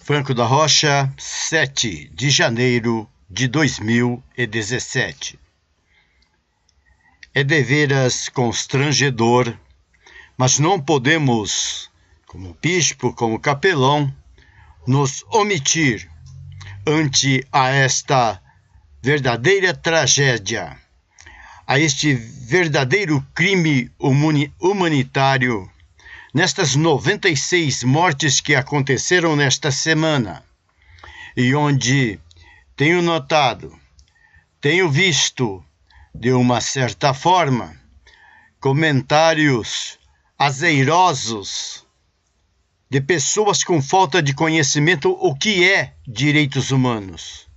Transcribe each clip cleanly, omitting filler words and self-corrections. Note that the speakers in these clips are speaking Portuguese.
Franco da Rocha, 7 de janeiro de 2017. É deveras constrangedor, mas não podemos, como bispo, como capelão, nos omitir ante a esta verdadeira tragédia, a este verdadeiro crime humanitário, nestas 96 mortes que aconteceram nesta semana, e onde tenho notado, tenho visto, de uma certa forma, comentários azeirosos de pessoas com falta de conhecimento o que é direitos humanos.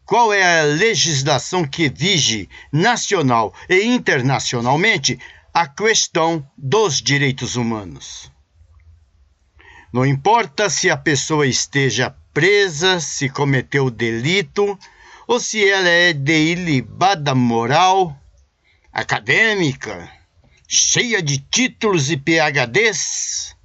Qual é a legislação que vige nacional e internacionalmente a questão dos direitos humanos? Não importa se a pessoa esteja presa, se cometeu delito, ou se ela é de ilibada moral, acadêmica, cheia de títulos e PhDs,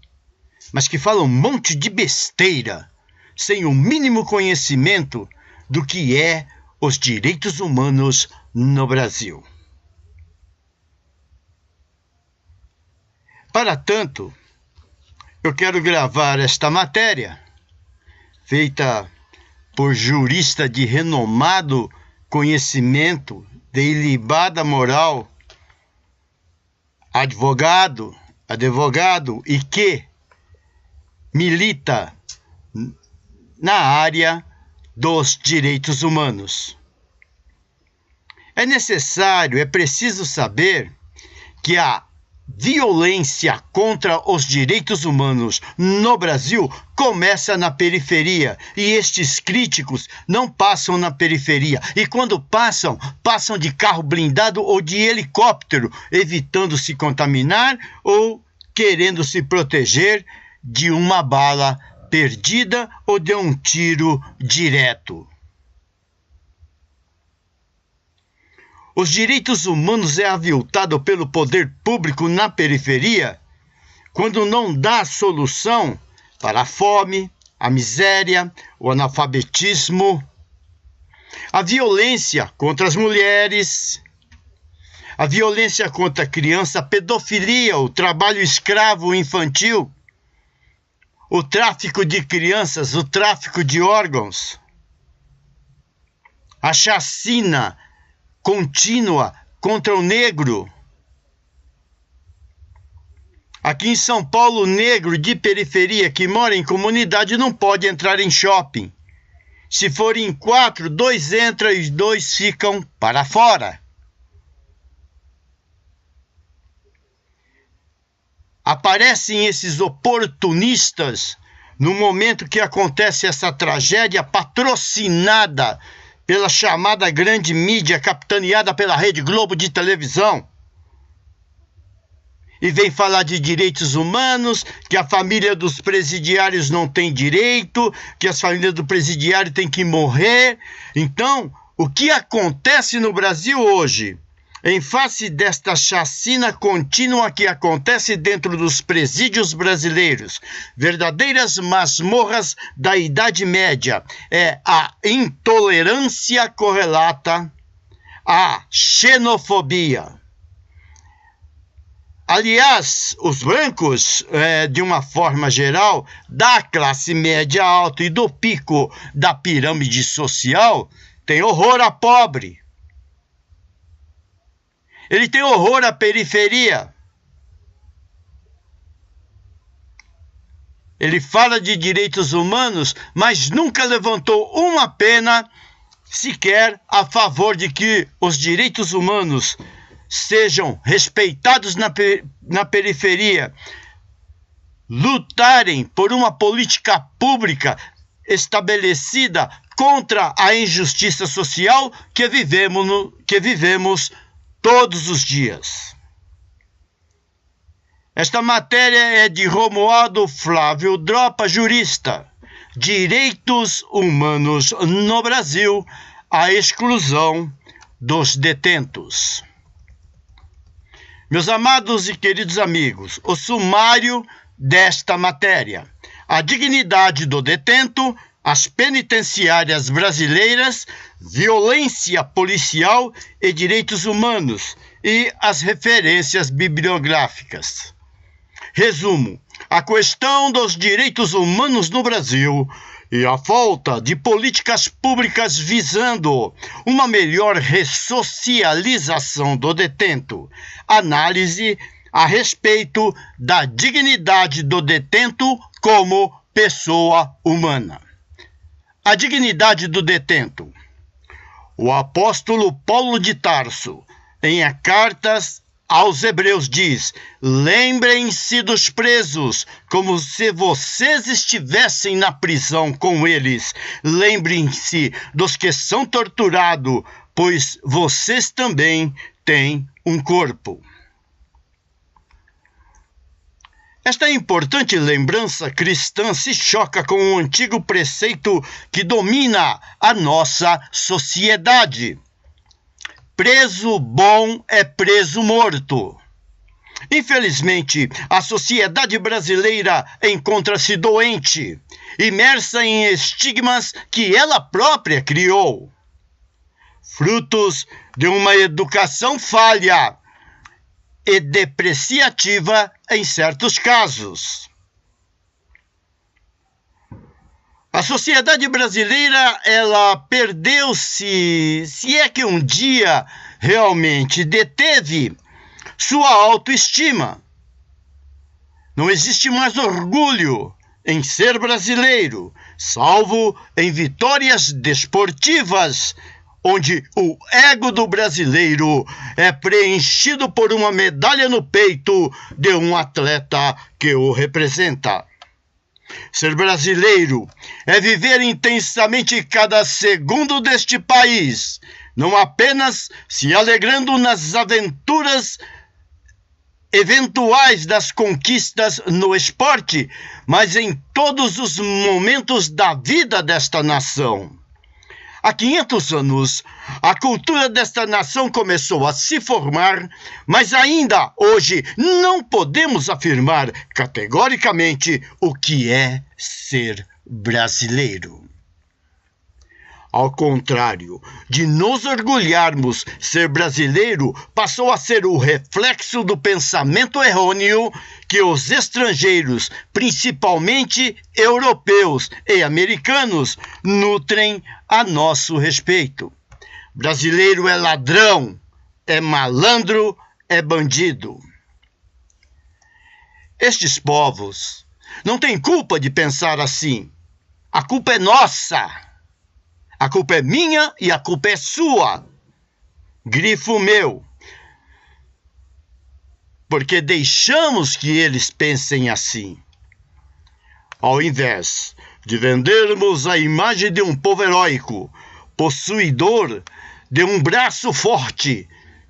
mas que fala um monte de besteira, sem o mínimo conhecimento do que é os direitos humanos no Brasil. Para tanto, eu quero gravar esta matéria, feita por jurista de renomado conhecimento, de ilibada moral, advogado e que milita na área dos direitos humanos. É preciso saber que a violência contra os direitos humanos no Brasil começa na periferia, e estes críticos não passam na periferia, e quando passam de carro blindado ou de helicóptero, evitando se contaminar ou querendo se proteger de uma bala perdida ou de um tiro direto. Os direitos humanos é aviltado pelo poder público na periferia quando não dá solução para a fome, a miséria, o analfabetismo, a violência contra as mulheres, a violência contra a criança, a pedofilia, o trabalho escravo infantil, o tráfico de crianças, o tráfico de órgãos, a chacina contínua contra o negro. Aqui em São Paulo, o negro de periferia que mora em comunidade não pode entrar em shopping. Se forem 4, 2 entram e 2 ficam para fora. Aparecem esses oportunistas no momento que acontece essa tragédia patrocinada pela chamada grande mídia, capitaneada pela Rede Globo de televisão. E vem falar de direitos humanos, que a família dos presidiários não tem direito, que as famílias do presidiário têm que morrer. Então, o que acontece no Brasil hoje, em face desta chacina contínua que acontece dentro dos presídios brasileiros, verdadeiras masmorras da Idade Média, é a intolerância correlata à xenofobia. Aliás, os brancos, de uma forma geral, da classe média alta e do pico da pirâmide social, têm horror a pobre. Ele tem horror à periferia. Ele fala de direitos humanos, mas nunca levantou uma pena sequer a favor de que os direitos humanos sejam respeitados na periferia, lutarem por uma política pública estabelecida contra a injustiça social que vivemos todos os dias. Esta matéria é de Romualdo Flávio Dropa, jurista. Direitos humanos no Brasil, a exclusão dos detentos. Meus amados e queridos amigos, o sumário desta matéria. a dignidade do detento, as penitenciárias brasileiras, violência policial e direitos humanos e as referências bibliográficas. Resumo: a questão dos direitos humanos no Brasil e a falta de políticas públicas visando uma melhor ressocialização do detento. Análise a respeito da dignidade do detento como pessoa humana. A dignidade do detento. O apóstolo Paulo de Tarso, em Cartas aos Hebreus, diz: lembrem-se dos presos, como se vocês estivessem na prisão com eles. Lembrem-se dos que são torturados, pois vocês também têm um corpo. Esta importante lembrança cristã se choca com o antigo preceito que domina a nossa sociedade. Preso bom é preso morto. Infelizmente, a sociedade brasileira encontra-se doente, imersa em estigmas que ela própria criou, frutos de uma educação falha e depreciativa em certos casos. A sociedade brasileira, ela perdeu-se, se é que um dia realmente deteve, sua autoestima. Não existe mais orgulho em ser brasileiro, salvo em vitórias desportivas, onde o ego do brasileiro é preenchido por uma medalha no peito de um atleta que o representa. Ser brasileiro é viver intensamente cada segundo deste país, não apenas se alegrando nas aventuras eventuais das conquistas no esporte, mas em todos os momentos da vida desta nação. Há 500 anos, a cultura desta nação começou a se formar, mas ainda hoje não podemos afirmar categoricamente o que é ser brasileiro. Ao contrário de nos orgulharmos, ser brasileiro passou a ser o reflexo do pensamento errôneo que os estrangeiros, principalmente europeus e americanos, nutrem a nosso respeito. Brasileiro é ladrão, é malandro, é bandido. Estes povos não têm culpa de pensar assim. A culpa é nossa. A culpa é minha e a culpa é sua. Grifo meu. Porque deixamos que eles pensem assim. Ao invés de vendermos a imagem de um povo heróico, possuidor de um braço forte,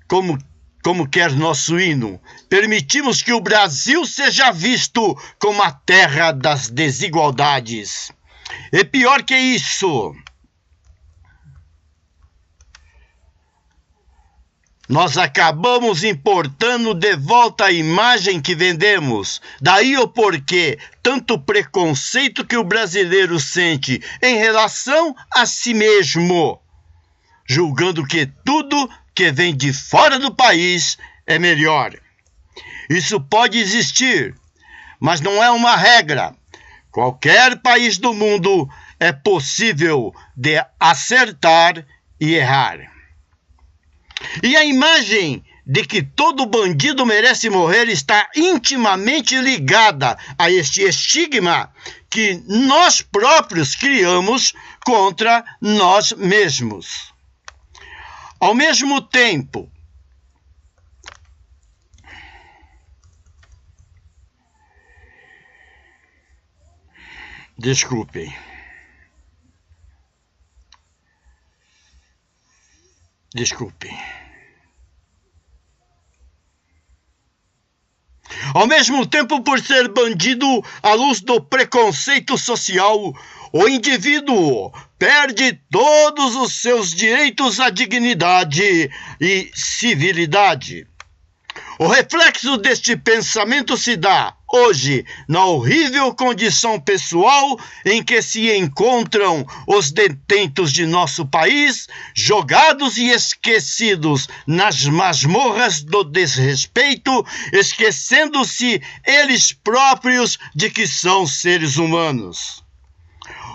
como quer nosso hino, permitimos que o Brasil seja visto como a terra das desigualdades. E pior que isso, nós acabamos importando de volta a imagem que vendemos. Daí o porquê tanto preconceito que o brasileiro sente em relação a si mesmo, julgando que tudo que vem de fora do país é melhor. Isso pode existir, mas não é uma regra. Qualquer país do mundo é possível de acertar e errar. E a imagem de que todo bandido merece morrer está intimamente ligada a este estigma que nós próprios criamos contra nós mesmos. Ao mesmo tempo, desculpem. Ao mesmo tempo, por ser bandido à luz do preconceito social, o indivíduo perde todos os seus direitos à dignidade e civilidade. O reflexo deste pensamento se dá, hoje na horrível condição pessoal em que se encontram os detentos de nosso país, jogados e esquecidos nas masmorras do desrespeito, esquecendo-se eles próprios de que são seres humanos.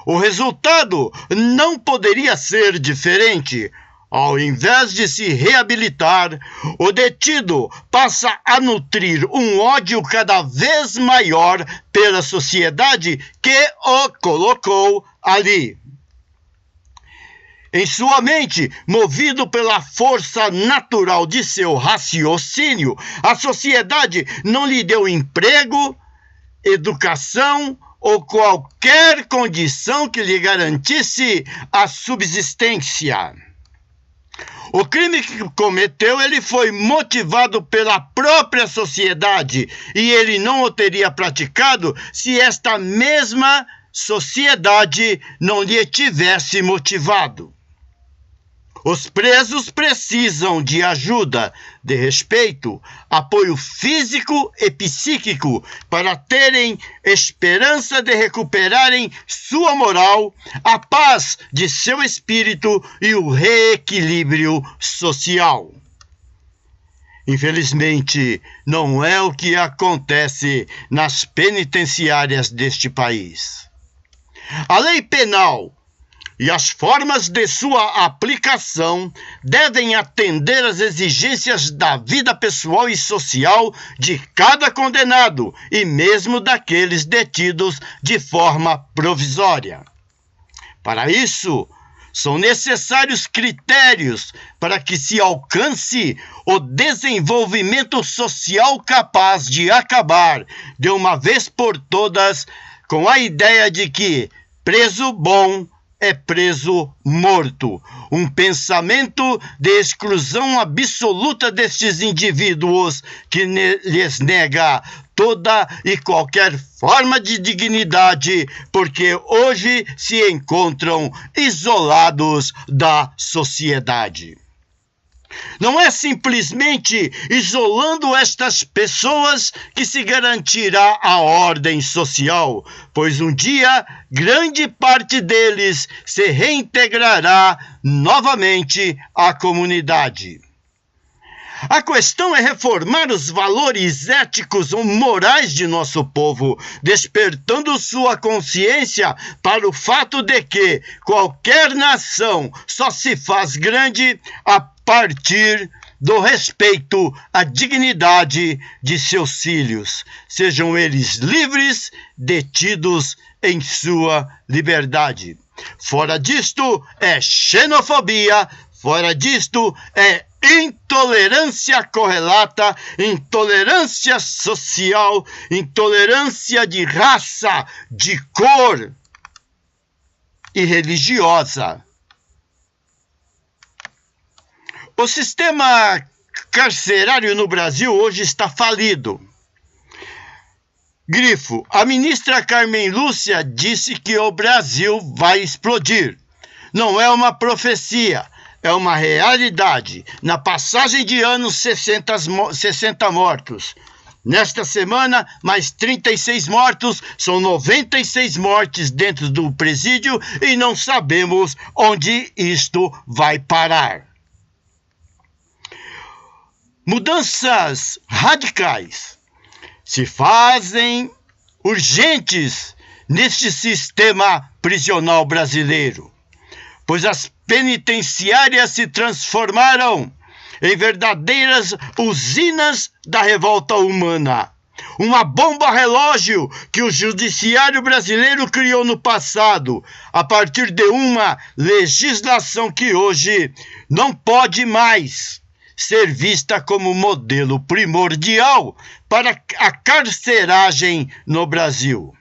O resultado não poderia ser diferente. Ao invés de se reabilitar, o detido passa a nutrir um ódio cada vez maior pela sociedade que o colocou ali. Em sua mente, movido pela força natural de seu raciocínio, a sociedade não lhe deu emprego, educação ou qualquer condição que lhe garantisse a subsistência. O crime que cometeu, ele foi motivado pela própria sociedade e ele não o teria praticado se esta mesma sociedade não lhe tivesse motivado. Os presos precisam de ajuda, de respeito, apoio físico e psíquico para terem esperança de recuperarem sua moral, a paz de seu espírito e o reequilíbrio social. Infelizmente, não é o que acontece nas penitenciárias deste país. A lei penal e as formas de sua aplicação devem atender às exigências da vida pessoal e social de cada condenado e mesmo daqueles detidos de forma provisória. Para isso, são necessários critérios para que se alcance o desenvolvimento social capaz de acabar, de uma vez por todas, com a ideia de que preso bom é preso morto. Um pensamento de exclusão absoluta destes indivíduos que lhes nega toda e qualquer forma de dignidade, porque hoje se encontram isolados da sociedade. Não é simplesmente isolando estas pessoas que se garantirá a ordem social, pois um dia grande parte deles se reintegrará novamente à comunidade. A questão é reformar os valores éticos ou morais de nosso povo, despertando sua consciência para o fato de que qualquer nação só se faz grande a partir do respeito à dignidade de seus filhos, sejam eles livres, detidos em sua liberdade. Fora disto é xenofobia, fora disto é intolerância correlata, intolerância social, intolerância de raça, de cor e religiosa. O sistema carcerário no Brasil hoje está falido. Grifo: a ministra Carmen Lúcia disse que o Brasil vai explodir. Não é uma profecia, é uma realidade. Na passagem de anos, 60 mortos. Nesta semana, mais 36 mortos, são 96 mortes dentro do presídio e não sabemos onde isto vai parar. Mudanças radicais se fazem urgentes neste sistema prisional brasileiro, pois as penitenciárias se transformaram em verdadeiras usinas da revolta humana. Uma bomba relógio que o judiciário brasileiro criou no passado, a partir de uma legislação que hoje não pode mais ser vista como modelo primordial para a carceragem no Brasil.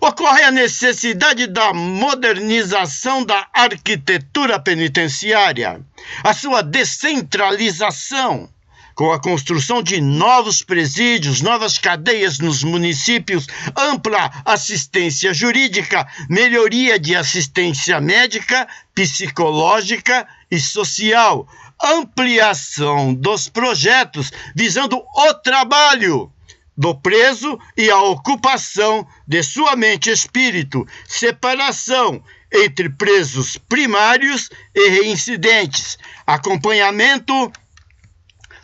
Ocorre a necessidade da modernização da arquitetura penitenciária, a sua descentralização, com a construção de novos presídios, novas cadeias nos municípios, ampla assistência jurídica, melhoria de assistência médica, psicológica e social, ampliação dos projetos visando o trabalho, do preso e a ocupação de sua mente e espírito, separação entre presos primários e reincidentes, acompanhamento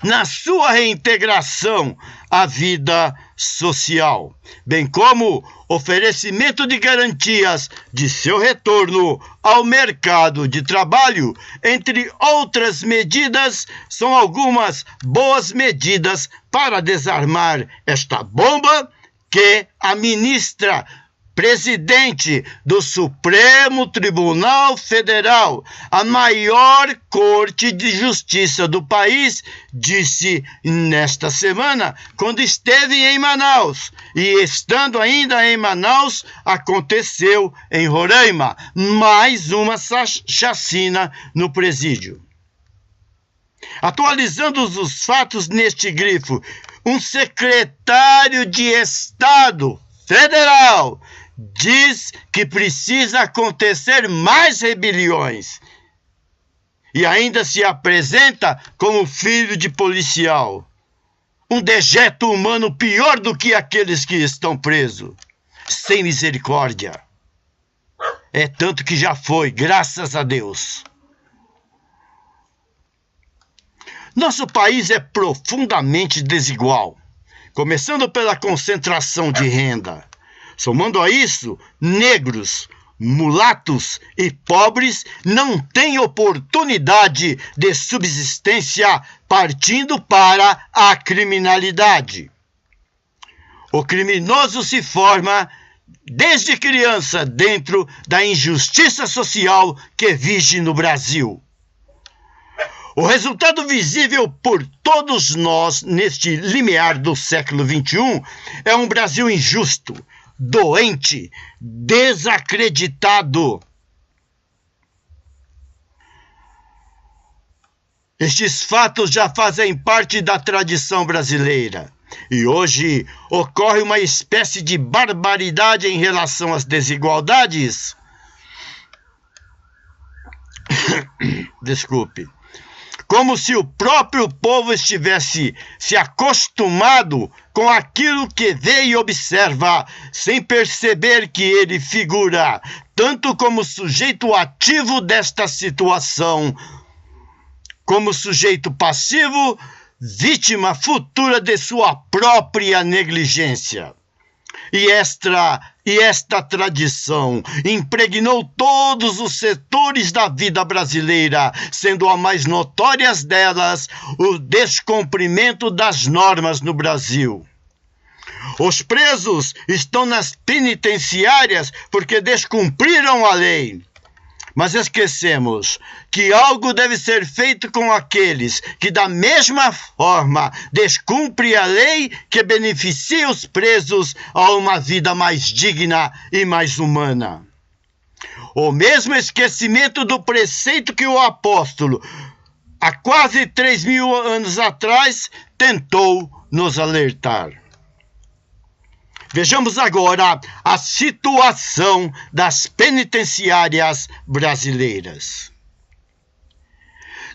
na sua reintegração à vida social, bem como oferecimento de garantias de seu retorno ao mercado de trabalho, entre outras medidas, são algumas boas medidas para desarmar esta bomba que a ministra presidente do Supremo Tribunal Federal, a maior corte de justiça do país, disse nesta semana, quando esteve em Manaus. E estando ainda em Manaus, aconteceu em Roraima mais uma chacina no presídio. Atualizando os fatos neste grifo, um secretário de Estado federal diz que precisa acontecer mais rebeliões e ainda se apresenta como filho de policial. Um dejeto humano pior do que aqueles que estão presos, sem misericórdia. É tanto que já foi, graças a Deus. Nosso país é profundamente desigual, começando pela concentração de renda. Somando a isso, negros, mulatos e pobres não têm oportunidade de subsistência, partindo para a criminalidade. O criminoso se forma desde criança dentro da injustiça social que vige no Brasil. O resultado visível por todos nós neste limiar do século XXI é um Brasil injusto, doente, desacreditado. Estes fatos já fazem parte da tradição brasileira e hoje ocorre uma espécie de barbaridade em relação às desigualdades. Desculpe. Como se o próprio povo estivesse se acostumado com aquilo que vê e observa, sem perceber que ele figura tanto como sujeito ativo desta situação, como sujeito passivo, vítima futura de sua própria negligência. E esta tradição impregnou todos os setores da vida brasileira, sendo a mais notórias delas o descumprimento das normas no Brasil. Os presos estão nas penitenciárias porque descumpriram a lei. Mas esquecemos que algo deve ser feito com aqueles que, da mesma forma, descumprem a lei que beneficia os presos a uma vida mais digna e mais humana. O mesmo esquecimento do preceito que o apóstolo, há quase 3.000 anos atrás, tentou nos alertar. Vejamos agora a situação das penitenciárias brasileiras.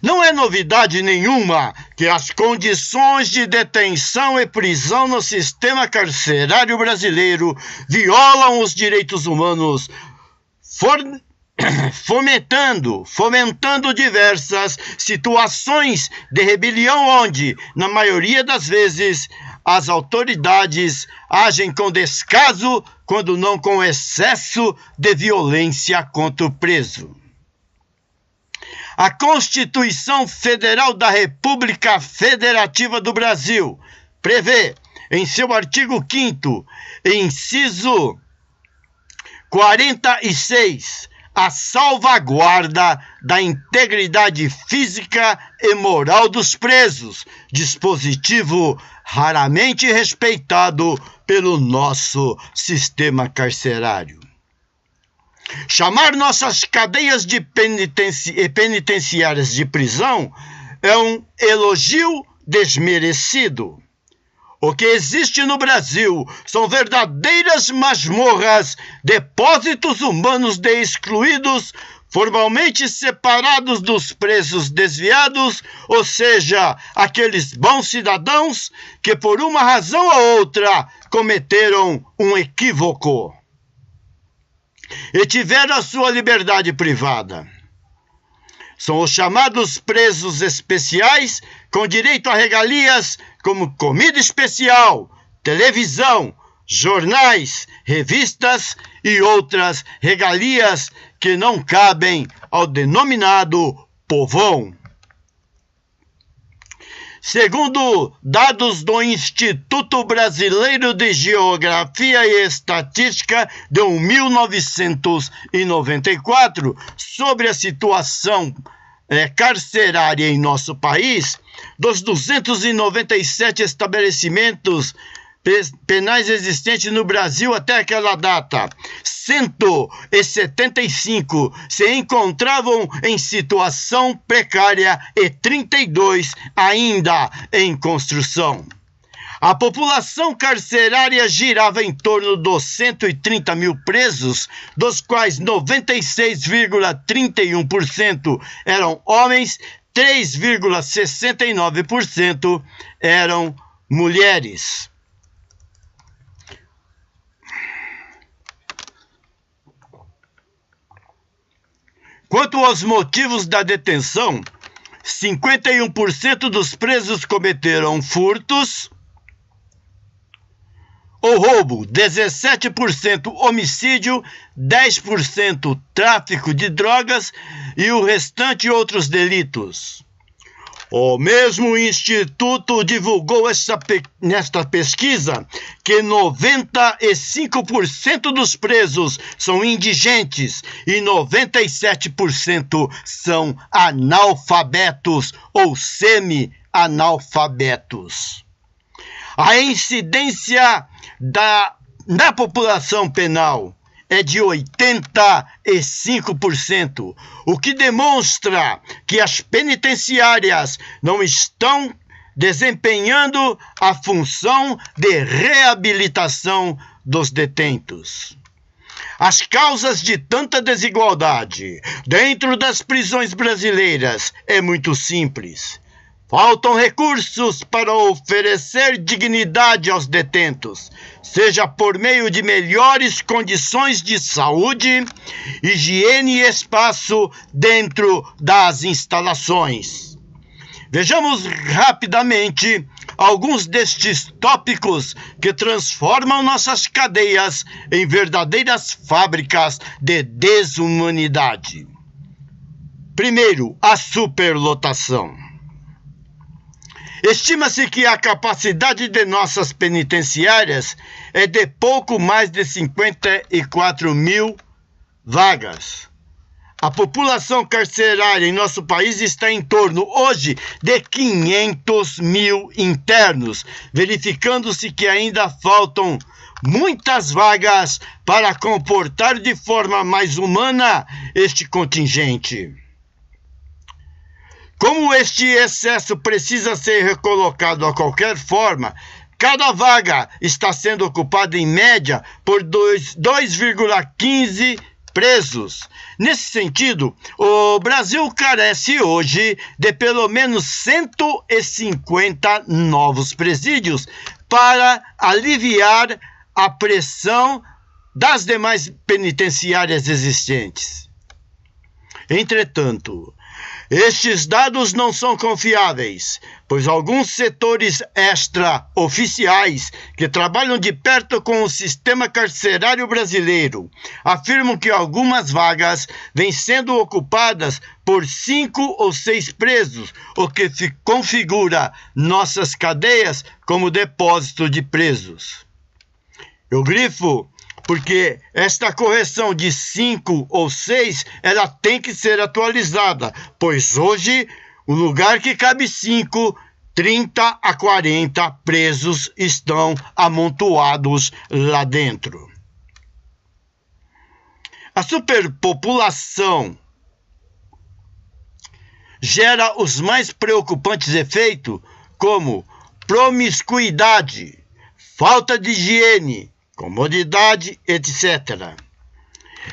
Não é novidade nenhuma que as condições de detenção e prisão no sistema carcerário brasileiro violam os direitos humanos, fomentando diversas situações de rebelião onde, na maioria das vezes, as autoridades agem com descaso, quando não com excesso de violência contra o preso. A Constituição Federal da República Federativa do Brasil prevê, em seu artigo 5º, inciso 46, a salvaguarda da integridade física e moral dos presos, dispositivo raramente respeitado pelo nosso sistema carcerário. Chamar nossas cadeias de penitenciárias de prisão é um elogio desmerecido. O que existe no Brasil são verdadeiras masmorras, depósitos humanos de excluídos formalmente separados dos presos desviados, ou seja, aqueles bons cidadãos que por uma razão ou outra cometeram um equívoco e tiveram a sua liberdade privada. São os chamados presos especiais, com direito a regalias como comida especial, televisão, jornais, revistas e outras regalias que não cabem ao denominado povão. Segundo dados do Instituto Brasileiro de Geografia e Estatística de 1994, sobre a situação carcerária em nosso país, dos 297 estabelecimentos penais existentes no Brasil até aquela data, 175 se encontravam em situação precária e 32 ainda em construção. A população carcerária girava em torno dos 130 mil presos, dos quais 96,31% eram homens, 3,69% eram mulheres. Quanto aos motivos da detenção, 51% dos presos cometeram furtos ou roubo, 17% homicídio, 10% tráfico de drogas e o restante outros delitos. O mesmo Instituto divulgou nesta pesquisa que 95% dos presos são indigentes e 97% são analfabetos ou semi-analfabetos. A incidência na população penal é de 85%, o que demonstra que as penitenciárias não estão desempenhando a função de reabilitação dos detentos. As causas de tanta desigualdade dentro das prisões brasileiras é muito simples. Faltam recursos para oferecer dignidade aos detentos, seja por meio de melhores condições de saúde, higiene e espaço dentro das instalações. Vejamos rapidamente alguns destes tópicos que transformam nossas cadeias em verdadeiras fábricas de desumanidade. Primeiro, a superlotação. Estima-se que a capacidade de nossas penitenciárias é de pouco mais de 54 mil vagas. A população carcerária em nosso país está em torno, hoje, de 500 mil internos, verificando-se que ainda faltam muitas vagas para comportar de forma mais humana este contingente. Como este excesso precisa ser recolocado a qualquer forma, cada vaga está sendo ocupada em média por 2,15 presos. Nesse sentido, o Brasil carece hoje de pelo menos 150 novos presídios para aliviar a pressão das demais penitenciárias existentes. Entretanto, estes dados não são confiáveis, pois alguns setores extraoficiais que trabalham de perto com o sistema carcerário brasileiro afirmam que algumas vagas vêm sendo ocupadas por 5 ou 6 presos, o que configura nossas cadeias como depósito de presos. Eu grifo porque esta correção de 5 ou 6, ela tem que ser atualizada, pois hoje o lugar que cabe 5, 30 a 40 presos estão amontoados lá dentro. A superpopulação gera os mais preocupantes efeitos, como promiscuidade, falta de higiene, comodidade, etc.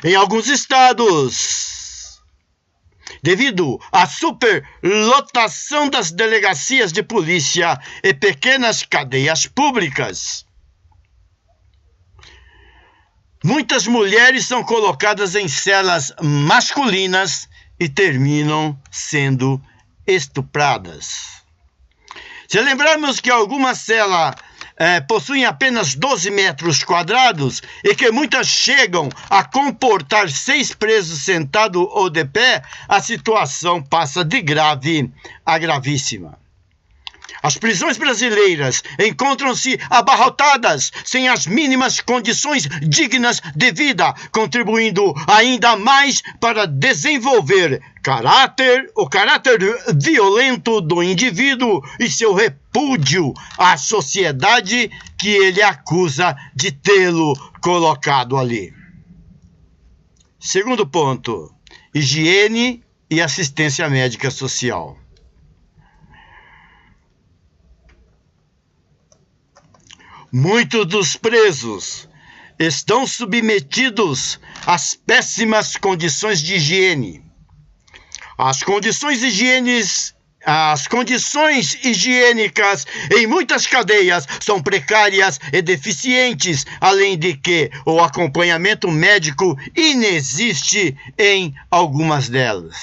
Em alguns estados, devido à superlotação das delegacias de polícia e pequenas cadeias públicas. Muitas mulheres são colocadas em celas masculinas e terminam sendo estupradas. Se lembrarmos que algumas celas possuem apenas 12 metros quadrados e que muitas chegam a comportar 6 presos sentados ou de pé, a situação passa de grave a gravíssima. As prisões brasileiras encontram-se abarrotadas, sem as mínimas condições dignas de vida, contribuindo ainda mais para desenvolver o caráter violento do indivíduo e seu repúdio à sociedade que ele acusa de tê-lo colocado ali. Segundo ponto, higiene e assistência médica social. Muitos dos presos estão submetidos às péssimas condições de higiene. As condições higiênicas em muitas cadeias são precárias e deficientes, além de que o acompanhamento médico inexiste em algumas delas.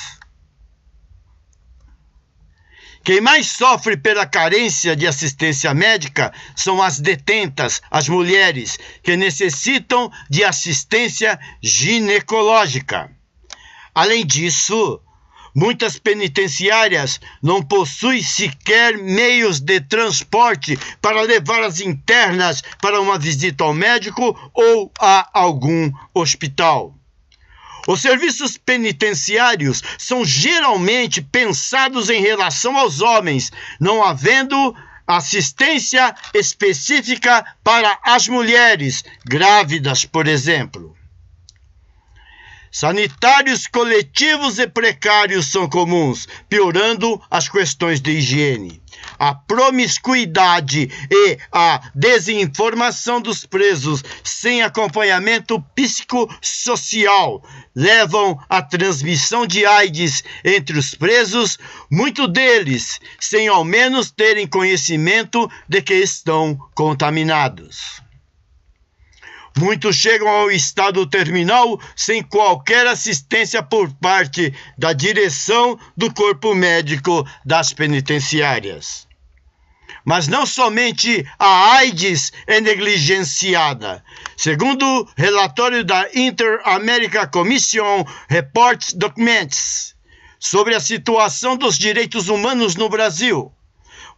Quem mais sofre pela carência de assistência médica são as detentas, as mulheres, que necessitam de assistência ginecológica. Além disso, muitas penitenciárias não possuem sequer meios de transporte para levar as internas para uma visita ao médico ou a algum hospital. Os serviços penitenciários são geralmente pensados em relação aos homens, não havendo assistência específica para as mulheres grávidas, por exemplo. Sanitários coletivos e precários são comuns, piorando as questões de higiene. A promiscuidade e a desinformação dos presos sem acompanhamento psicossocial levam à transmissão de AIDS entre os presos, muitos deles sem ao menos terem conhecimento de que estão contaminados. Muitos chegam ao estado terminal sem qualquer assistência por parte da direção do corpo médico das penitenciárias. Mas não somente a AIDS é negligenciada. Segundo o relatório da Inter-American Commission Reports Documents sobre a situação dos direitos humanos no Brasil,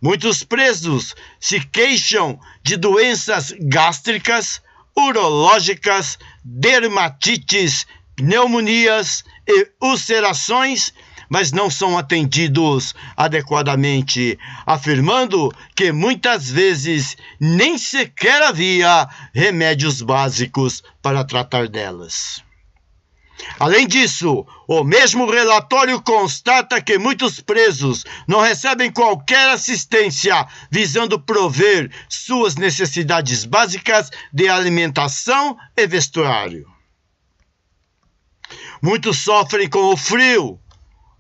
muitos presos se queixam de doenças gástricas, urológicas, dermatites, pneumonias e ulcerações, mas não são atendidos adequadamente, afirmando que muitas vezes nem sequer havia remédios básicos para tratar delas. Além disso, o mesmo relatório constata que muitos presos não recebem qualquer assistência visando prover suas necessidades básicas de alimentação e vestuário. Muitos sofrem com o frio,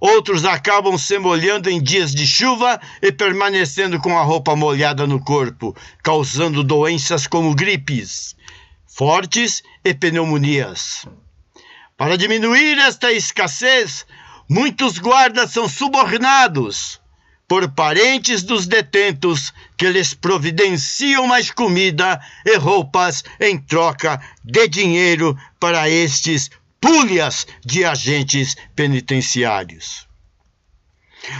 outros acabam se molhando em dias de chuva e permanecendo com a roupa molhada no corpo, causando doenças como gripes fortes e pneumonias. Para diminuir esta escassez, muitos guardas são subornados por parentes dos detentos que lhes providenciam mais comida e roupas em troca de dinheiro para estes pulhas de agentes penitenciários.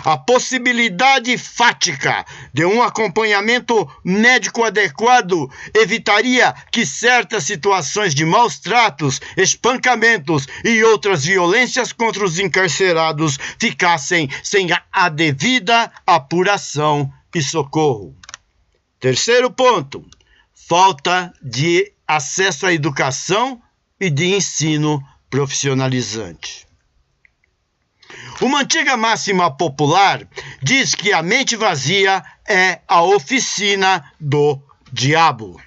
A possibilidade fática de um acompanhamento médico adequado evitaria que certas situações de maus tratos, espancamentos e outras violências contra os encarcerados ficassem sem a devida apuração e socorro. Terceiro ponto, falta de acesso à educação e de ensino profissionalizante. Uma antiga máxima popular diz que a mente vazia é a oficina do diabo.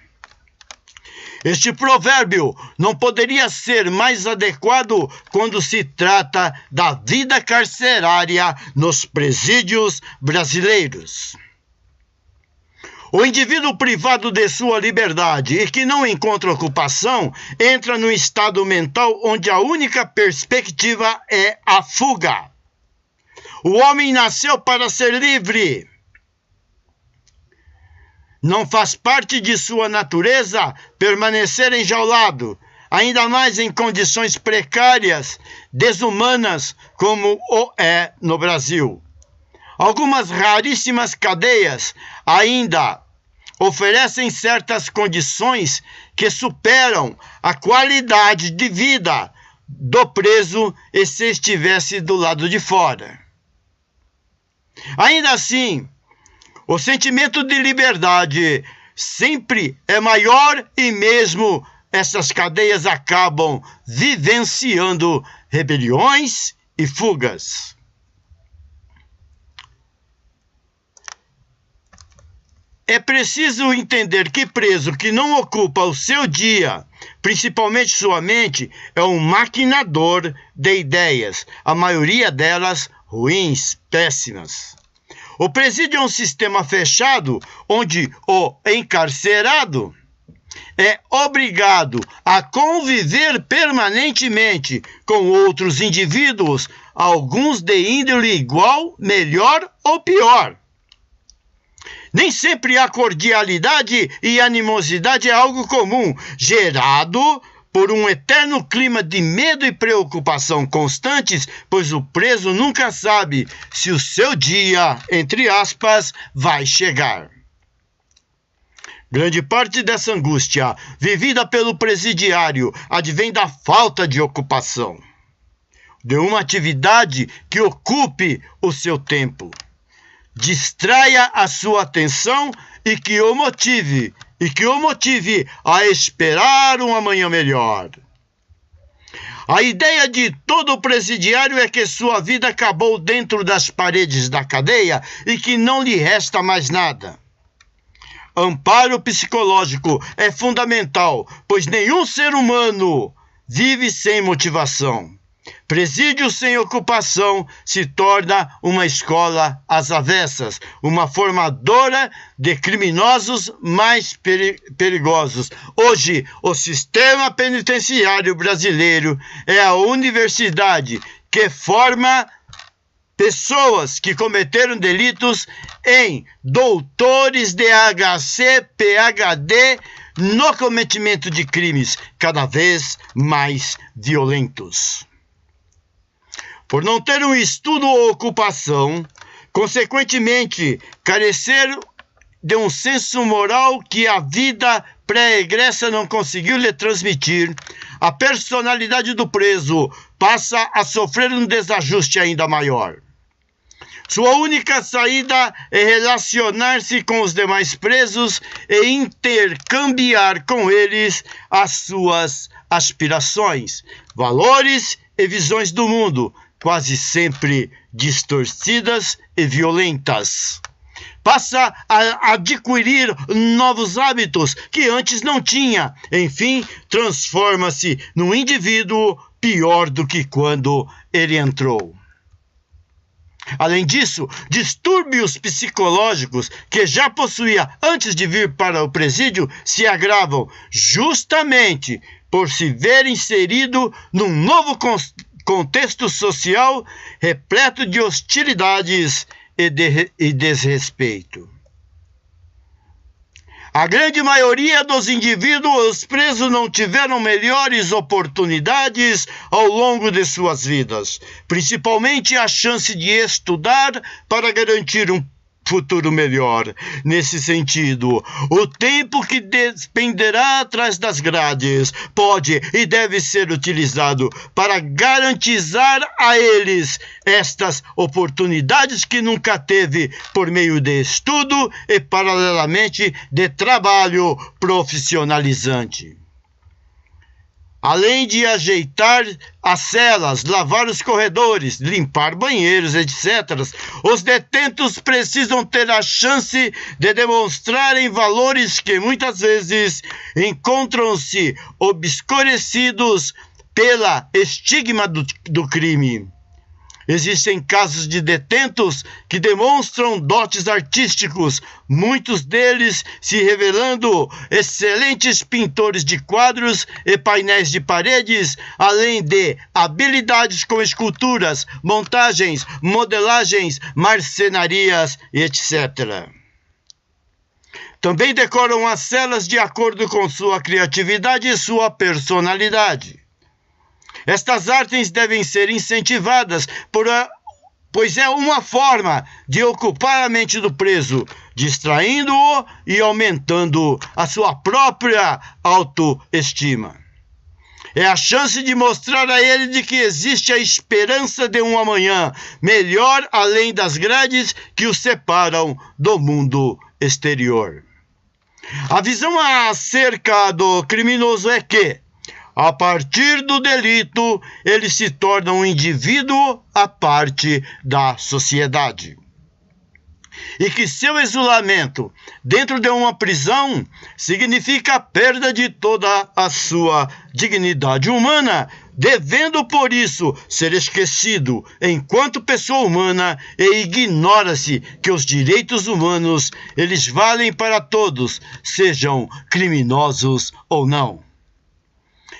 Este provérbio não poderia ser mais adequado quando se trata da vida carcerária nos presídios brasileiros. O indivíduo privado de sua liberdade e que não encontra ocupação entra num estado mental onde a única perspectiva é a fuga. O homem nasceu para ser livre. Não faz parte de sua natureza permanecer enjaulado, ainda mais em condições precárias, desumanas, como o é no Brasil. Algumas raríssimas cadeias ainda oferecem certas condições que superam a qualidade de vida do preso e se estivesse do lado de fora. Ainda assim, o sentimento de liberdade sempre é maior e mesmo essas cadeias acabam vivenciando rebeliões e fugas. É preciso entender que preso que não ocupa o seu dia, principalmente sua mente, é um maquinador de ideias, a maioria delas ruins, péssimas. O presídio é um sistema fechado onde o encarcerado é obrigado a conviver permanentemente com outros indivíduos, alguns de índole igual, melhor ou pior. Nem sempre a cordialidade e animosidade é algo comum, gerado por um eterno clima de medo e preocupação constantes, pois o preso nunca sabe se o seu dia, entre aspas, vai chegar. Grande parte dessa angústia, vivida pelo presidiário, advém da falta de ocupação, de uma atividade que ocupe o seu tempo, distraia a sua atenção e que o motive a esperar um amanhã melhor. A ideia de todo presidiário é que sua vida acabou dentro das paredes da cadeia e que não lhe resta mais nada. Amparo psicológico é fundamental, pois nenhum ser humano vive sem motivação. Presídio sem ocupação se torna uma escola às avessas, uma formadora de criminosos mais perigosos. Hoje, o sistema penitenciário brasileiro é a universidade que forma pessoas que cometeram delitos em doutores de HC, PhD, no cometimento de crimes cada vez mais violentos. Por não ter um estudo ou ocupação, consequentemente, carecer de um senso moral que a vida pré-egressa não conseguiu lhe transmitir, a personalidade do preso passa a sofrer um desajuste ainda maior. Sua única saída é relacionar-se com os demais presos e intercambiar com eles as suas aspirações, valores e visões do mundo, quase sempre distorcidas e violentas. Passa a adquirir novos hábitos que antes não tinha. Enfim, transforma-se num indivíduo pior do que quando ele entrou. Além disso, distúrbios psicológicos que já possuía antes de vir para o presídio se agravam justamente por se ver inserido num novo contexto social repleto de hostilidades e desrespeito. A grande maioria dos indivíduos presos não tiveram melhores oportunidades ao longo de suas vidas, principalmente a chance de estudar para garantir um futuro melhor. Nesse sentido, o tempo que despenderá atrás das grades pode e deve ser utilizado para garantizar a eles estas oportunidades que nunca teve por meio de estudo e, paralelamente, de trabalho profissionalizante. Além de ajeitar as celas, lavar os corredores, limpar banheiros, etc., os detentos precisam ter a chance de demonstrarem valores que muitas vezes encontram-se obscurecidos pela estigma do crime. Existem casos de detentos que demonstram dotes artísticos, muitos deles se revelando excelentes pintores de quadros e painéis de paredes, além de habilidades com esculturas, montagens, modelagens, marcenarias, etc. Também decoram as celas de acordo com sua criatividade e sua personalidade. Estas artes devem ser incentivadas, pois é uma forma de ocupar a mente do preso, distraindo-o e aumentando a sua própria autoestima. É a chance de mostrar a ele de que existe a esperança de um amanhã melhor além das grades que o separam do mundo exterior. A visão acerca do criminoso é que, a partir do delito, ele se torna um indivíduo à parte da sociedade. E que seu isolamento dentro de uma prisão significa a perda de toda a sua dignidade humana, devendo por isso ser esquecido enquanto pessoa humana, e ignora-se que os direitos humanos eles valem para todos, sejam criminosos ou não.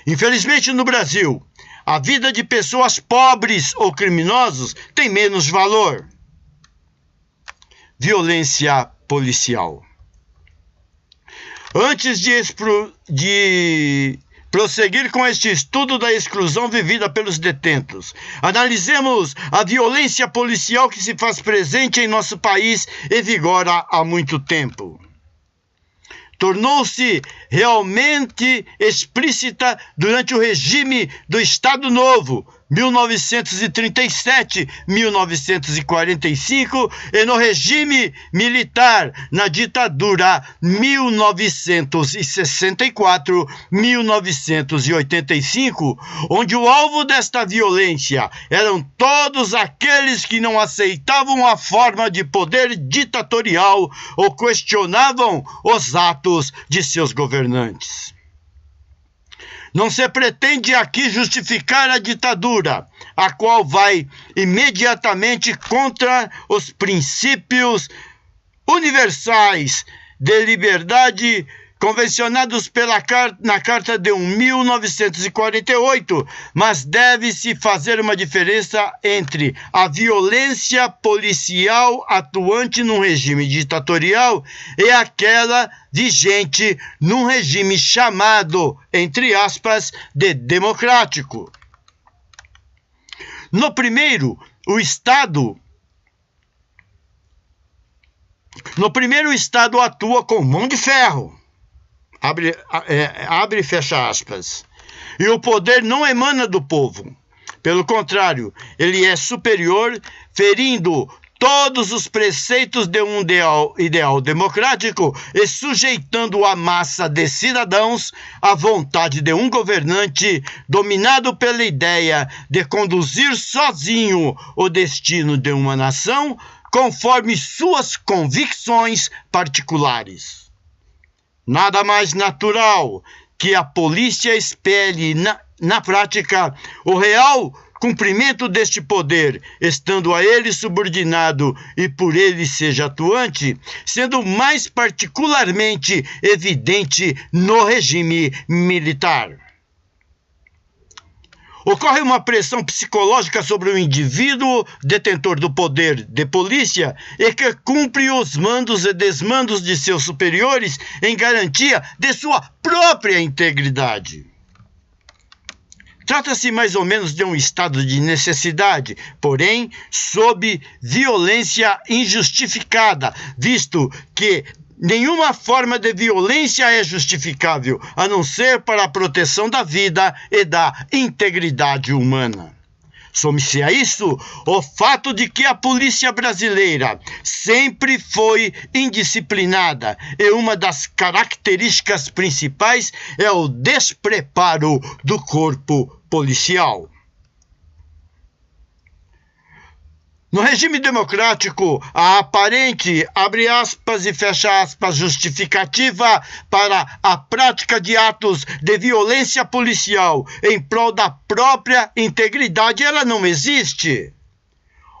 Infelizmente, no Brasil, a vida de pessoas pobres ou criminosos tem menos valor. Violência policial. Antes de prosseguir com este estudo da exclusão vivida pelos detentos, analisemos a violência policial que se faz presente em nosso país e vigora há muito tempo. Tornou-se realmente explícita durante o regime do Estado Novo, 1937-1945, e no regime militar, na ditadura 1964-1985, onde o alvo desta violência eram todos aqueles que não aceitavam a forma de poder ditatorial ou questionavam os atos de seus governantes. Não se pretende aqui justificar a ditadura, a qual vai imediatamente contra os princípios universais de liberdade convencionados na Carta de 1948, mas deve-se fazer uma diferença entre a violência policial atuante num regime ditatorial e aquela vigente num regime chamado, entre aspas, de democrático. No primeiro, o Estado atua com mão de ferro. Abre e fecha aspas. E o poder não emana do povo. Pelo contrário, ele é superior, ferindo todos os preceitos de um ideal democrático e sujeitando a massa de cidadãos à vontade de um governante dominado pela ideia de conduzir sozinho o destino de uma nação conforme suas convicções particulares. Nada mais natural que a polícia espelhe na prática o real cumprimento deste poder, estando a ele subordinado e por ele seja atuante, sendo mais particularmente evidente no regime militar. Ocorre uma pressão psicológica sobre o indivíduo detentor do poder de polícia e que cumpre os mandos e desmandos de seus superiores em garantia de sua própria integridade. Trata-se mais ou menos de um estado de necessidade, porém sob violência injustificada, visto que nenhuma forma de violência é justificável, a não ser para a proteção da vida e da integridade humana. Some-se a isso o fato de que a polícia brasileira sempre foi indisciplinada e uma das características principais é o despreparo do corpo policial. No regime democrático, a aparente, abre aspas e fecha aspas, justificativa para a prática de atos de violência policial em prol da própria integridade, ela não existe.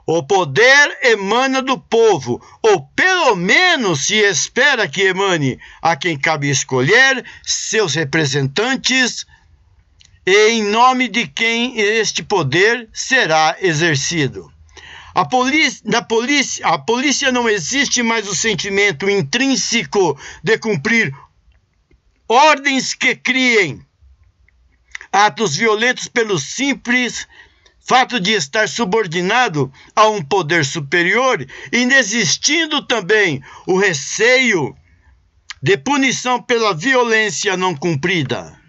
O poder emana do povo, ou pelo menos se espera que emane, a quem cabe escolher seus representantes e em nome de quem este poder será exercido. A polícia não existe mais o sentimento intrínseco de cumprir ordens que criem atos violentos pelo simples fato de estar subordinado a um poder superior, inexistindo também o receio de punição pela violência não cumprida.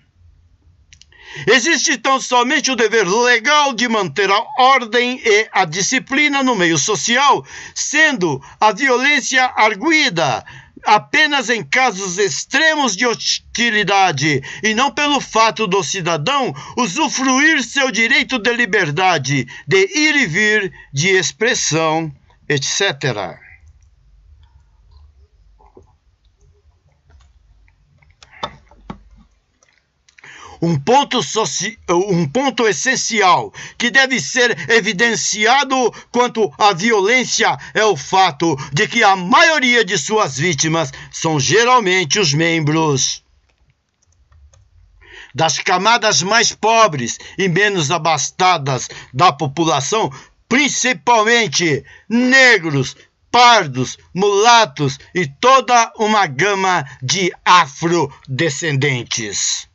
Existe então somente o dever legal de manter a ordem e a disciplina no meio social, sendo a violência arguida apenas em casos extremos de hostilidade e não pelo fato do cidadão usufruir seu direito de liberdade, de ir e vir, de expressão, etc. Um ponto essencial que deve ser evidenciado quanto à violência é o fato de que a maioria de suas vítimas são geralmente os membros das camadas mais pobres e menos abastadas da população, principalmente negros, pardos, mulatos e toda uma gama de afrodescendentes.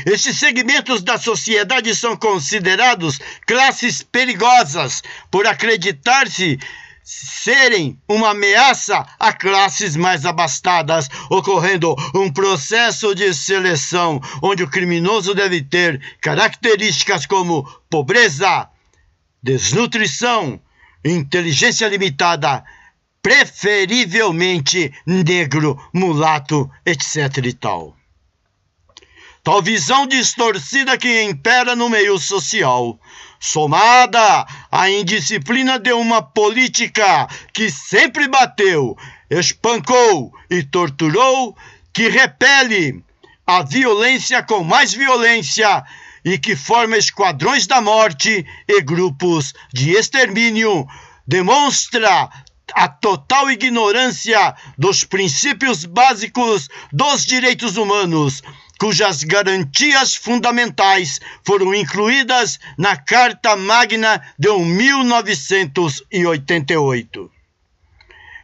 Estes segmentos da sociedade são considerados classes perigosas por acreditar-se serem uma ameaça a classes mais abastadas, ocorrendo um processo de seleção onde o criminoso deve ter características como pobreza, desnutrição, inteligência limitada, preferivelmente negro, mulato, etc. e tal. Tal visão distorcida que impera no meio social, somada à indisciplina de uma política que sempre bateu, espancou e torturou, que repele a violência com mais violência e que forma esquadrões da morte e grupos de extermínio, demonstra a total ignorância dos princípios básicos dos direitos humanos, cujas garantias fundamentais foram incluídas na Carta Magna de 1988.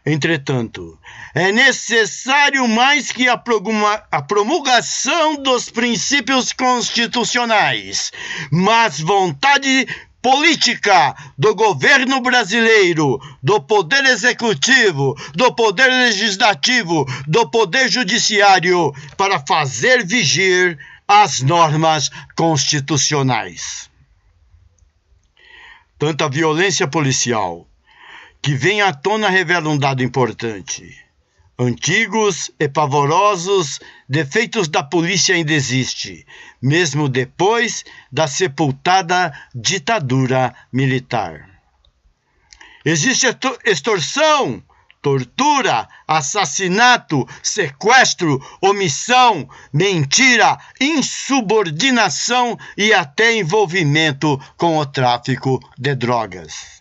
Entretanto, é necessário mais que a promulgação dos princípios constitucionais, mas vontade política do governo brasileiro, do poder executivo, do poder legislativo, do poder judiciário, para fazer vigir as normas constitucionais. Tanta violência policial que vem à tona revela um dado importante. Antigos e pavorosos defeitos da polícia ainda existem, mesmo depois da sepultada ditadura militar. Existe extorsão, tortura, assassinato, sequestro, omissão, mentira, insubordinação e até envolvimento com o tráfico de drogas.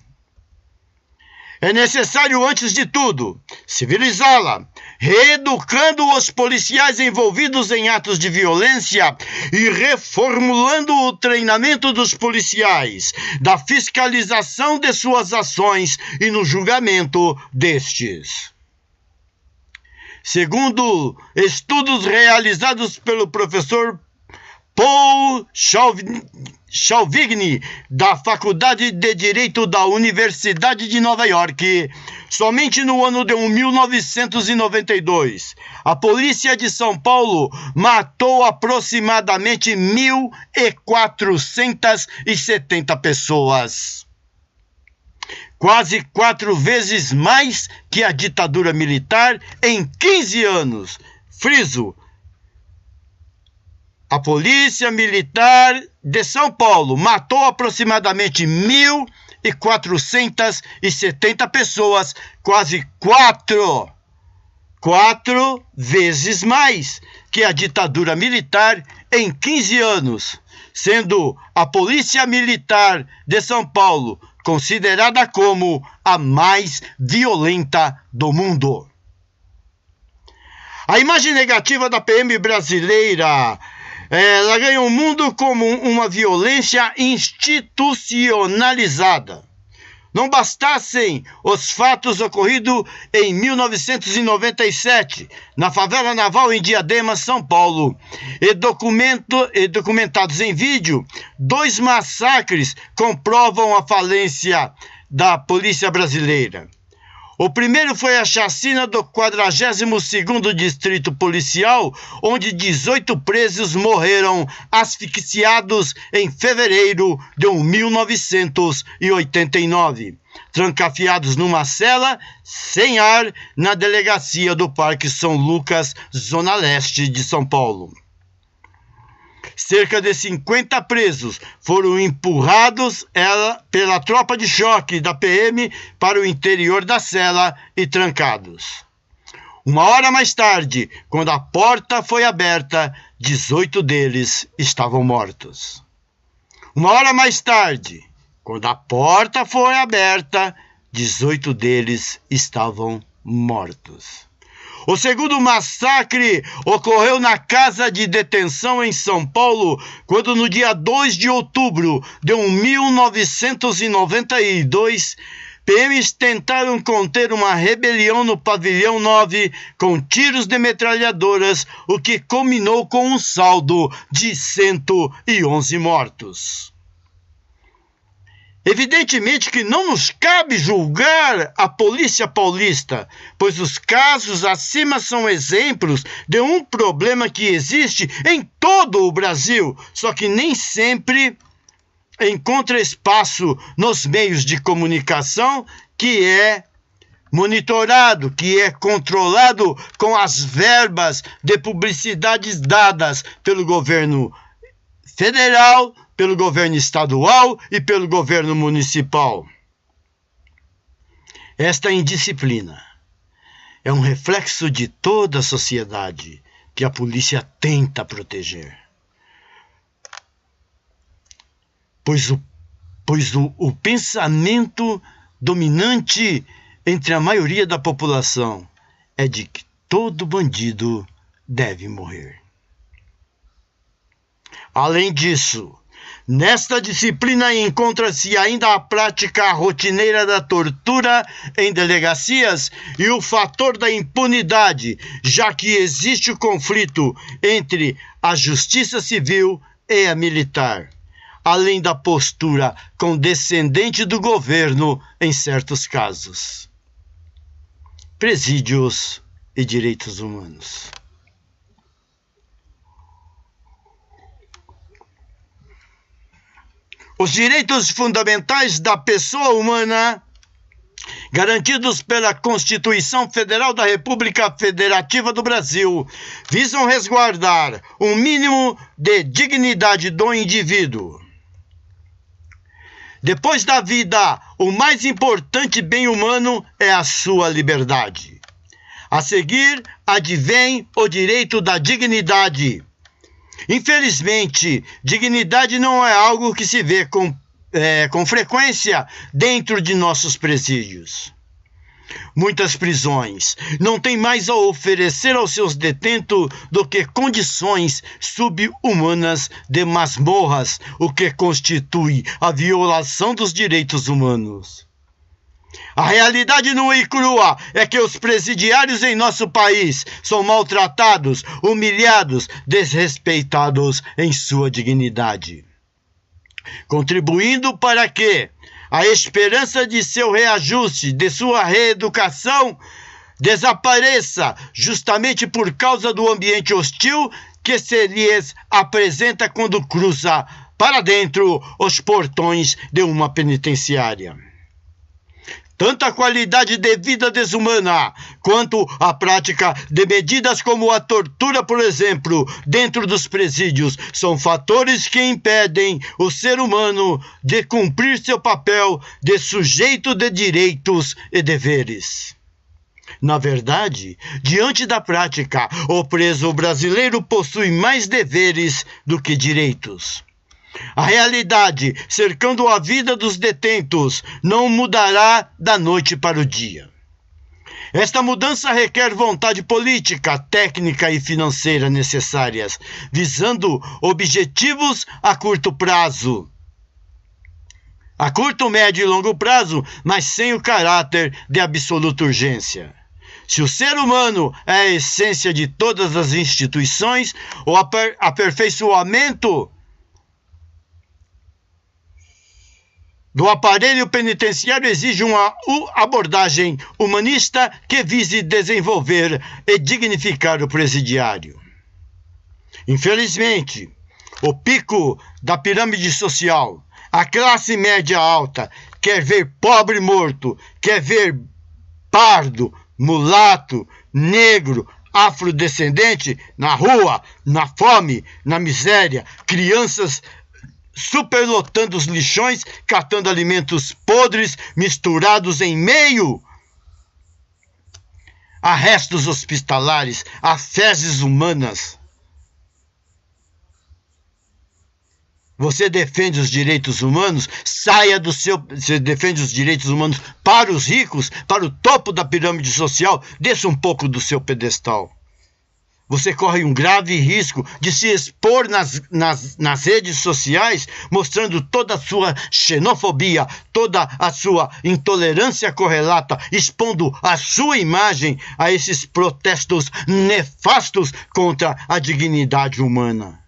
É necessário, antes de tudo, civilizá-la, reeducando os policiais envolvidos em atos de violência e reformulando o treinamento dos policiais, da fiscalização de suas ações e no julgamento destes. Segundo estudos realizados pelo professor Paul Chalvigny, da Faculdade de Direito da Universidade de Nova York, somente no ano de 1992, a polícia de São Paulo matou aproximadamente 1.470 pessoas. Quase 4 vezes mais que a ditadura militar em 15 anos. Friso: a Polícia Militar de São Paulo matou aproximadamente 1.470 pessoas, quase 4 vezes mais que a ditadura militar em 15 anos, sendo a Polícia Militar de São Paulo considerada como a mais violenta do mundo. A imagem negativa da PM brasileira, ela ganha o mundo como uma violência institucionalizada. Não bastassem os fatos ocorridos em 1997, na favela naval em Diadema, São Paulo, e documentados em vídeo, 2 massacres comprovam a falência da polícia brasileira. O primeiro foi a chacina do 42º Distrito Policial, onde 18 presos morreram asfixiados em fevereiro de 1989, trancafiados numa cela sem ar na delegacia do Parque São Lucas, Zona Leste de São Paulo. Cerca de 50 presos foram empurrados pela tropa de choque da PM para o interior da cela e trancados. 1 hora mais tarde, quando a porta foi aberta, 18 deles estavam mortos. 1 hora mais tarde, quando a porta foi aberta, 18 deles estavam mortos. O segundo massacre ocorreu na casa de detenção em São Paulo, quando no dia 2 de outubro de 1992, PMs tentaram conter uma rebelião no pavilhão 9 com tiros de metralhadoras, o que culminou com um saldo de 111 mortos. Evidentemente que não nos cabe julgar a polícia paulista, pois os casos acima são exemplos de um problema que existe em todo o Brasil, só que nem sempre encontra espaço nos meios de comunicação, que é monitorado, que é controlado com as verbas de publicidades dadas pelo governo federal, pelo governo estadual e pelo governo municipal. Esta indisciplina é um reflexo de toda a sociedade que a polícia tenta proteger. Pois o pensamento dominante entre a maioria da população é de que todo bandido deve morrer. Além disso, nesta disciplina encontra-se ainda a prática rotineira da tortura em delegacias e o fator da impunidade, já que existe o conflito entre a justiça civil e a militar, além da postura condescendente do governo em certos casos. Presídios e direitos humanos. Os direitos fundamentais da pessoa humana, garantidos pela Constituição Federal da República Federativa do Brasil, visam resguardar um mínimo de dignidade do indivíduo. Depois da vida, o mais importante bem humano é a sua liberdade. A seguir, advém o direito da dignidade. Infelizmente, dignidade não é algo que se vê com frequência dentro de nossos presídios. Muitas prisões não têm mais a oferecer aos seus detentos do que condições sub-humanas de masmorras, o que constitui a violação dos direitos humanos. A realidade nua e crua é que os presidiários em nosso país são maltratados, humilhados, desrespeitados em sua dignidade. contribuindo para que a esperança de seu reajuste, de sua reeducação, desapareça justamente por causa do ambiente hostil que se lhes apresenta quando cruza para dentro os portões de uma penitenciária. Tanto a qualidade de vida desumana, quanto a prática de medidas como a tortura, por exemplo, dentro dos presídios, são fatores que impedem o ser humano de cumprir seu papel de sujeito de direitos e deveres. Na verdade, diante da prática, o preso brasileiro possui mais deveres do que direitos. A realidade cercando a vida dos detentos não mudará da noite para o dia. Esta mudança requer vontade política, técnica e financeira necessárias, visando objetivos a curto prazo. A curto, médio e longo prazo, mas sem o caráter de absoluta urgência. Se o ser humano é a essência de todas as instituições, o aperfeiçoamento do aparelho penitenciário exige uma abordagem humanista que vise desenvolver e dignificar o presidiário. Infelizmente, o pico da pirâmide social, a classe média alta, quer ver pobre morto, quer ver pardo, mulato, negro, afrodescendente na rua, na fome, na miséria, crianças superlotando os lixões, catando alimentos podres, misturados em meio a restos hospitalares, a fezes humanas. Você defende os direitos humanos? Você defende os direitos humanos para os ricos, para o topo da pirâmide social? Desça um pouco do seu pedestal. Você corre um grave risco de se expor nas redes sociais, mostrando toda a sua xenofobia, toda a sua intolerância correlata, expondo a sua imagem a esses protestos nefastos contra a dignidade humana.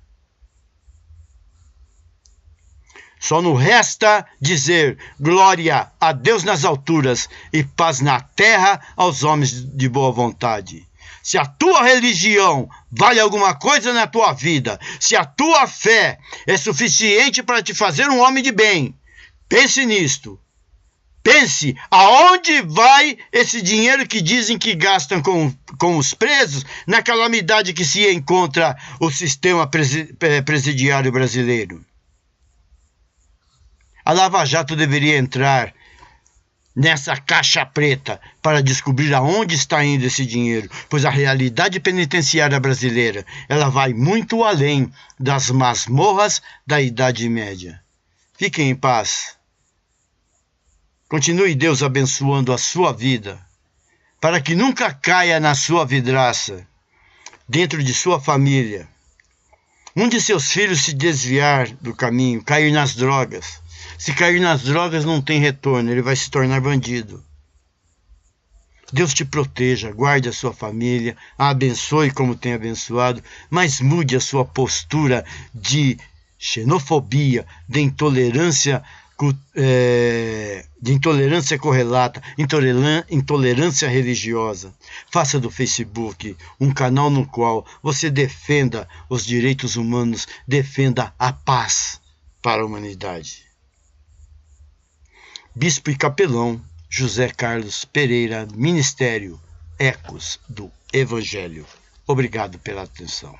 Só nos resta dizer glória a Deus nas alturas e paz na terra aos homens de boa vontade. Se a tua religião vale alguma coisa na tua vida, se a tua fé é suficiente para te fazer um homem de bem, pense nisto. Pense aonde vai esse dinheiro que dizem que gastam com os presos na calamidade que se encontra o sistema presidiário brasileiro. A Lava Jato deveria entrar nessa caixa preta para descobrir aonde está indo esse dinheiro, pois a realidade penitenciária brasileira, ela vai muito além das masmorras da Idade Média. Fiquem em paz. Continue Deus abençoando a sua vida, para que nunca caia na sua vidraça, dentro de sua família, um de seus filhos se desviar do caminho, cair nas drogas. Se cair nas drogas não tem retorno, ele vai se tornar bandido. Deus te proteja, guarde a sua família, a abençoe como tem abençoado, mas mude a sua postura de xenofobia, de intolerância correlata, intolerância religiosa. Faça do Facebook um canal no qual você defenda os direitos humanos, defenda a paz para a humanidade. Bispo e Capelão José Carlos Pereira, Ministério Ecos do Evangelho. Obrigado pela atenção.